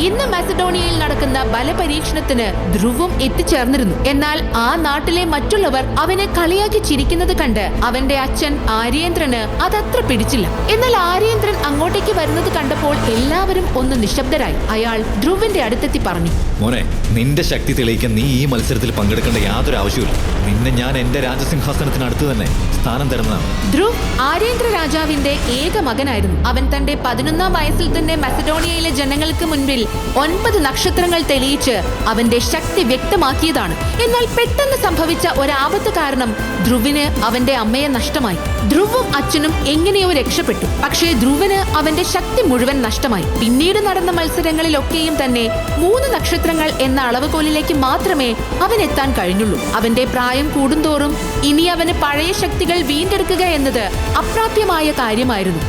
ഇന്ന് മാസിഡോണിയയിൽ നടക്കുന്ന ബലപരീക്ഷണത്തിന് ധ്രുവും എത്തിച്ചേർന്നിരുന്നു. എന്നാൽ ആ നാട്ടിലെ മറ്റുള്ളവർ അവനെ കളിയാക്കി ചിരിക്കുന്നത് കണ്ട് അവന്റെ അച്ഛൻ ആര്യേന്ദ്രന് അതത്ര പിടിച്ചില്ല. എന്നാൽ ആര്യേന്ദ്രൻ അങ്ങോട്ടേക്ക് വരുന്നത് കണ്ടപ്പോൾ എല്ലാവരും ഒന്ന് നിശബ്ദരായി. അയാൾ ധ്രുവിന്റെ അടുത്തെത്തി പറഞ്ഞു, മോനെ, നിന്റെ ശക്തി തെളിയിക്കാൻ നീ ഈ മത്സരത്തിൽ പങ്കെടുക്കേണ്ട യാതൊരു ആവശ്യമില്ല. നിന്നെ ഞാൻ എന്റെ രാജസിംഹാസനത്തിനടുത്ത് തന്നെ സ്ഥാനം തരുന്നതാണ്. ധ്രുവ് ആര്യേന്ദ്ര രാജാവിന്റെ ഏക മകനായിരുന്നു. അവൻ തന്റെ 11ാം വയസ്സിൽ തന്നെ മസഡോണിയയിലെ ജനങ്ങൾക്ക് മുൻപിൽ 9 നക്ഷത്രങ്ങൾ തെളിയിച്ച് അവന്റെ ശക്തി വ്യക്തമാക്കിയതാണ്. എന്നാൽ പെട്ടെന്ന് സംഭവിച്ച ഒരാപത്ത് കാരണം ധ്രുവിന് അവന്റെ അമ്മയെ നഷ്ടമായി. ധ്രുവും അച്ഛനും എങ്ങനെയോ രക്ഷപ്പെട്ടു. പക്ഷേ ധ്രുവിന് അവന്റെ ശക്തി മുഴുവൻ നഷ്ടമായി. പിന്നീട് നടന്ന മത്സരങ്ങളിലൊക്കെയും തന്നെ 3 നക്ഷത്രങ്ങൾ എന്ന അളവുകോലിലേക്ക് മാത്രമേ അവൻ എത്താൻ കഴിഞ്ഞുള്ളൂ. അവന്റെ പ്രായം കൂടുന്തോറും ഇനി അവന് പഴയ ശക്തികൾ വീണ്ടെടുക്കുക എന്നത് അപ്രാപ്യമായ കാര്യമായിരുന്നു.